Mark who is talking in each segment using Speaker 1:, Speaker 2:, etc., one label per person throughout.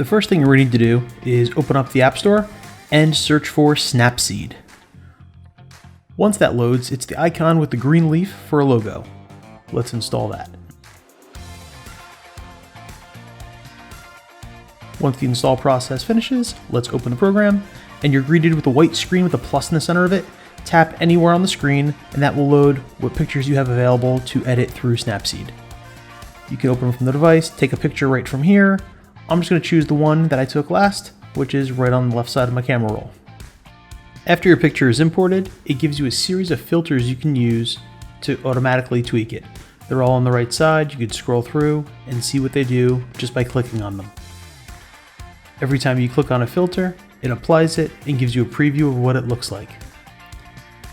Speaker 1: The first thing we need to do is open up the App Store and search for Snapseed. Once that loads, it's the icon with the green leaf for a logo. Let's install that. Once the install process finishes, let's open the program, and you're greeted with a white screen with a plus in the center of it. Tap anywhere on the screen, and that will load what pictures you have available to edit through Snapseed. You can open them from the device, take a picture right from here. I'm just going to choose the one that I took last, which is right on the left side of my camera roll. After your picture is imported, it gives you a series of filters you can use to automatically tweak it. They're all on the right side. You can scroll through and see what they do just by clicking on them. Every time you click on a filter, it applies it and gives you a preview of what it looks like.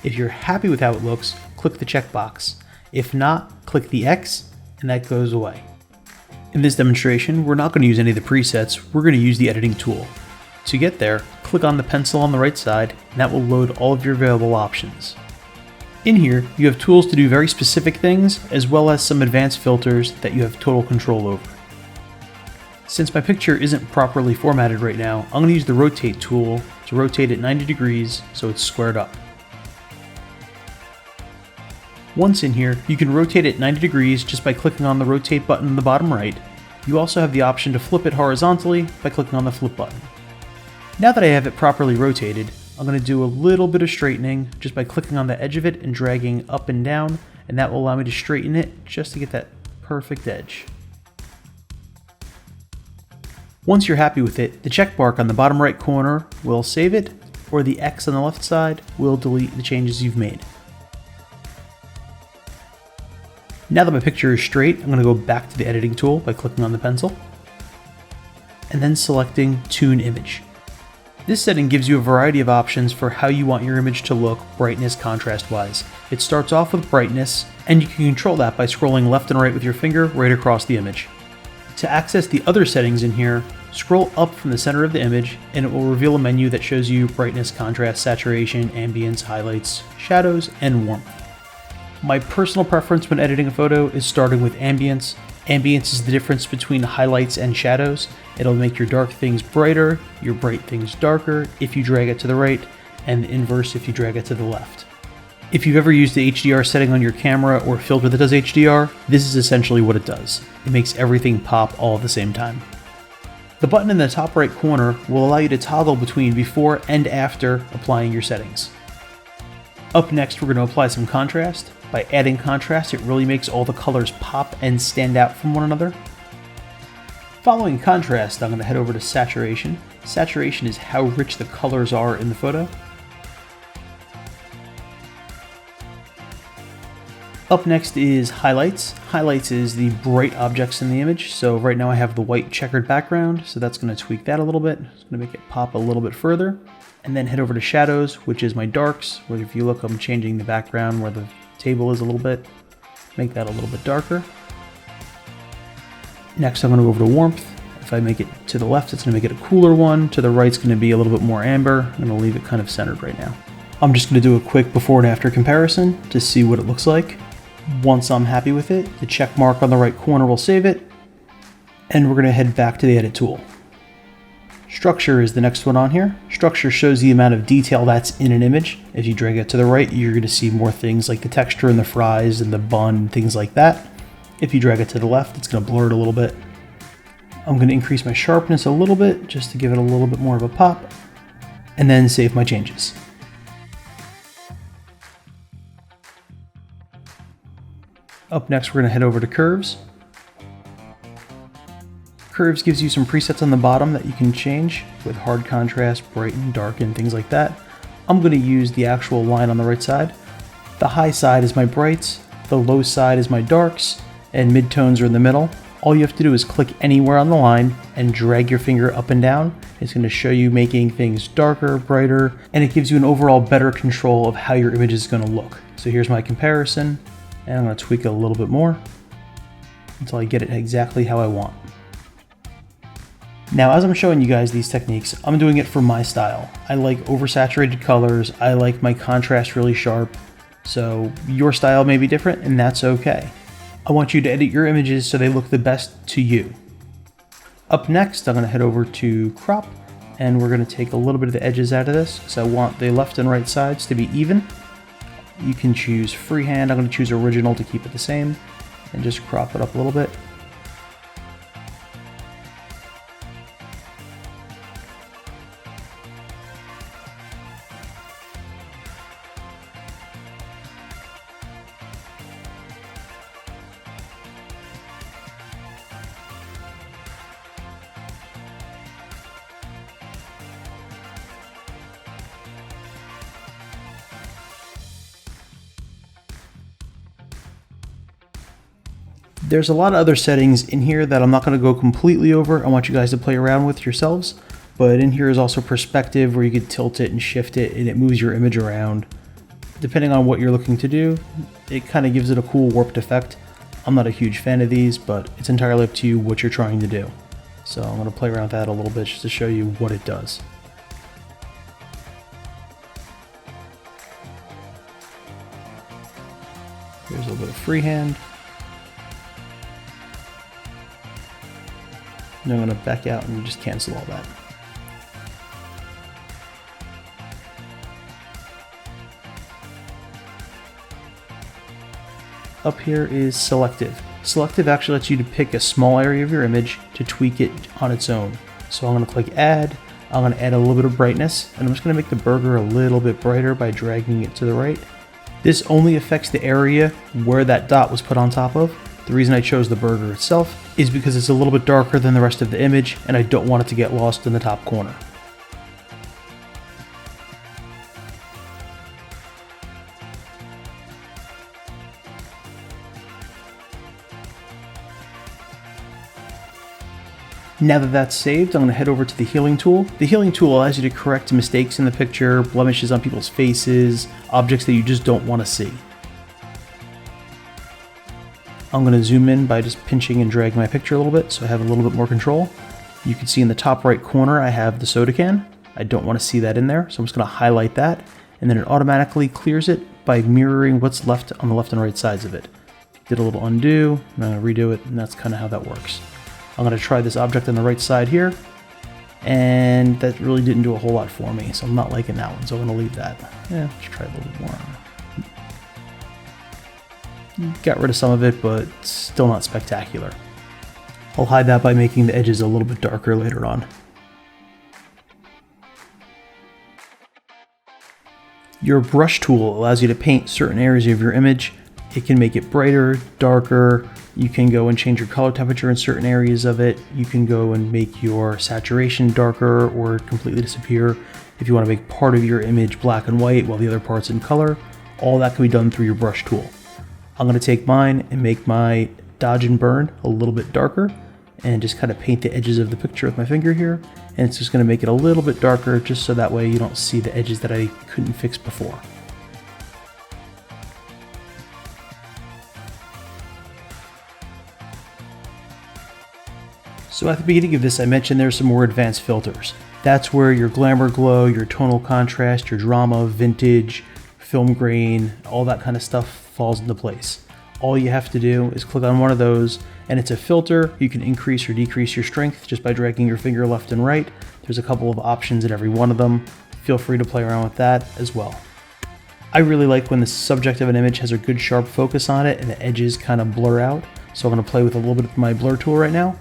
Speaker 1: If you're happy with how it looks, click the checkbox. If not, click the X and that goes away. In this demonstration, we're not going to use any of the presets, we're going to use the editing tool. To get there, click on the pencil on the right side and that will load all of your available options. In here, you have tools to do very specific things as well as some advanced filters that you have total control over. Since my picture isn't properly formatted right now, I'm going to use the rotate tool to rotate it 90 degrees so it's squared up. Once in here, you can rotate it 90 degrees just by clicking on the rotate button in the bottom right. You also have the option to flip it horizontally by clicking on the flip button. Now that I have it properly rotated, I'm going to do a little bit of straightening just by clicking on the edge of it and dragging up and down, and that will allow me to straighten it just to get that perfect edge. Once you're happy with it, the check mark on the bottom right corner will save it, or the X on the left side will delete the changes you've made. Now that my picture is straight, I'm going to go back to the editing tool by clicking on the pencil, and then selecting Tune Image. This setting gives you a variety of options for how you want your image to look brightness contrast wise. It starts off with brightness, and you can control that by scrolling left and right with your finger right across the image. To access the other settings in here, scroll up from the center of the image and it will reveal a menu that shows you brightness, contrast, saturation, ambience, highlights, shadows, and warmth. My personal preference when editing a photo is starting with ambience. Ambience is the difference between highlights and shadows. It'll make your dark things brighter, your bright things darker if you drag it to the right, and the inverse if you drag it to the left. If you've ever used the HDR setting on your camera or a filter that does HDR, this is essentially what it does. It makes everything pop all at the same time. The button in the top right corner will allow you to toggle between before and after applying your settings. Up next, we're going to apply some contrast. By adding contrast, it really makes all the colors pop and stand out from one another. Following contrast, I'm going to head over to saturation. Saturation is how rich the colors are in the photo. Up next is highlights. Highlights is the bright objects in the image. So right now I have the white checkered background, so that's going to tweak that a little bit. It's going to make it pop a little bit further. And then head over to shadows, which is my darks, where if you look, I'm changing the background where the table is a little bit, make that a little bit darker. Next I'm going to go over to warmth. If I make it to the left, it's going to make it a cooler one. To the right, it's going to be a little bit more amber. I'm going to leave it kind of centered right now. I'm just going to do a quick before and after comparison to see what it looks like. Once I'm happy with it, the check mark on the right corner will save it, and we're going to head back to the edit tool. Structure is the next one on here. Structure shows the amount of detail that's in an image. If you drag it to the right, you're going to see more things like the texture and the fries and the bun, things like that. If you drag it to the left, it's going to blur it a little bit. I'm going to increase my sharpness a little bit just to give it a little bit more of a pop, and then save my changes. Up next, we're going to head over to curves. Curves gives you some presets on the bottom that you can change with hard contrast, brighten, darken, things like that. I'm going to use the actual line on the right side. The high side is my brights, the low side is my darks, and midtones are in the middle. All you have to do is click anywhere on the line and drag your finger up and down. It's going to show you making things darker, brighter, and it gives you an overall better control of how your image is going to look. So here's my comparison, and I'm going to tweak it a little bit more until I get it exactly how I want. Now, as I'm showing you guys these techniques, I'm doing it for my style. I like oversaturated colors, I like my contrast really sharp, so your style may be different, and that's okay. I want you to edit your images so they look the best to you. Up next, I'm going to head over to crop, and we're going to take a little bit of the edges out of this because I want the left and right sides to be even. You can choose freehand. I'm going to choose original to keep it the same and just crop it up a little bit. There's a lot of other settings in here that I'm not going to go completely over. I want you guys to play around with yourselves. But in here is also perspective where you can tilt it and shift it and it moves your image around. Depending on what you're looking to do, it kind of gives it a cool warped effect. I'm not a huge fan of these, but it's entirely up to you what you're trying to do. So I'm going to play around with that a little bit just to show you what it does. Here's a little bit of freehand. And I'm going to back out and just cancel all that. Up here is selective. Selective actually lets you to pick a small area of your image to tweak it on its own. So I'm going to click add. I'm going to add a little bit of brightness, and I'm just going to make the burger a little bit brighter by dragging it to the right. This only affects the area where that dot was put on top of. The reason I chose the burger itself is because it's a little bit darker than the rest of the image and I don't want it to get lost in the top corner. Now that that's saved, I'm going to head over to the healing tool. The healing tool allows you to correct mistakes in the picture, blemishes on people's faces, objects that you just don't want to see. I'm going to zoom in by just pinching and dragging my picture a little bit so I have a little bit more control. You can see in the top right corner I have the soda can. I don't want to see that in there, so I'm just going to highlight that, and then it automatically clears it by mirroring what's left on the left and right sides of it. Did a little undo, and I'm going to redo it, and that's kind of how that works. I'm going to try this object on the right side here, and that really didn't do a whole lot for me, so I'm not liking that one, so I'm going to leave that. Yeah, let's try a little bit more. Got rid of some of it, but still not spectacular. I'll hide that by making the edges a little bit darker later on. Your brush tool allows you to paint certain areas of your image. It can make it brighter, darker. You can go and change your color temperature in certain areas of it. You can go and make your saturation darker or completely disappear. If you want to make part of your image black and white while the other part's in color, all that can be done through your brush tool. I'm going to take mine and make my dodge and burn a little bit darker and just kind of paint the edges of the picture with my finger here. And it's just going to make it a little bit darker just so that way you don't see the edges that I couldn't fix before. So at the beginning of this I mentioned there's some more advanced filters. That's where your glamour glow, your tonal contrast, your drama, vintage, film grain, all that kind of stuff falls into place. All you have to do is click on one of those and it's a filter. You can increase or decrease your strength just by dragging your finger left and right. There's a couple of options in every one of them. Feel free to play around with that as well. I really like when the subject of an image has a good sharp focus on it and the edges kind of blur out. So I'm going to play with a little bit of my blur tool right now.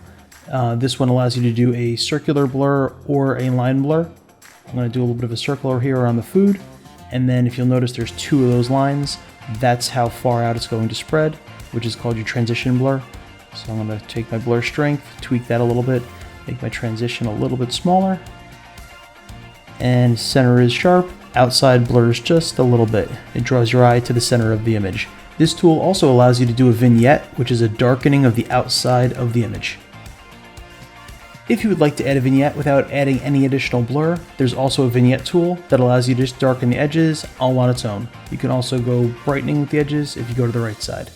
Speaker 1: This one allows you to do a circular blur or a line blur. I'm going to do a little bit of a circular here around the food. And then if you'll notice there's two of those lines. That's how far out it's going to spread, which is called your transition blur. So I'm going to take my blur strength, tweak that a little bit, make my transition a little bit smaller. And center is sharp, outside blurs just a little bit. It draws your eye to the center of the image. This tool also allows you to do a vignette, which is a darkening of the outside of the image. If you would like to add a vignette without adding any additional blur, there's also a vignette tool that allows you to just darken the edges all on its own. You can also go brightening with the edges if you go to the right side.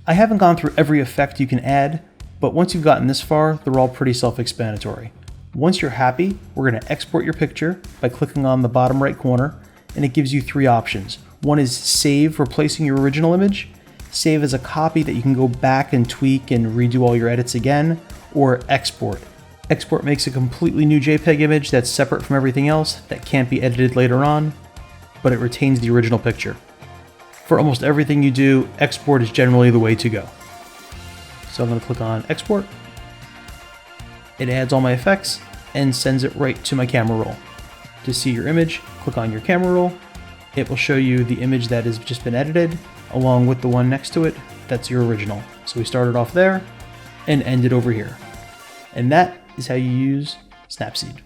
Speaker 1: I haven't gone through every effect you can add, but once you've gotten this far, they're all pretty self-explanatory. Once you're happy, we're going to export your picture by clicking on the bottom right corner, and it gives you three options. One is save, replacing your original image, save as a copy that you can go back and tweak and redo all your edits again, or export. Export makes a completely new JPEG image that's separate from everything else that can't be edited later on, but it retains the original picture. For almost everything you do, export is generally the way to go. So I'm going to click on export. It adds all my effects and sends it right to my camera roll. To see your image, click on your camera roll. It will show you the image that has just been edited, along with the one next to it that's your original. So we started off there and ended over here. And that is how you use Snapseed.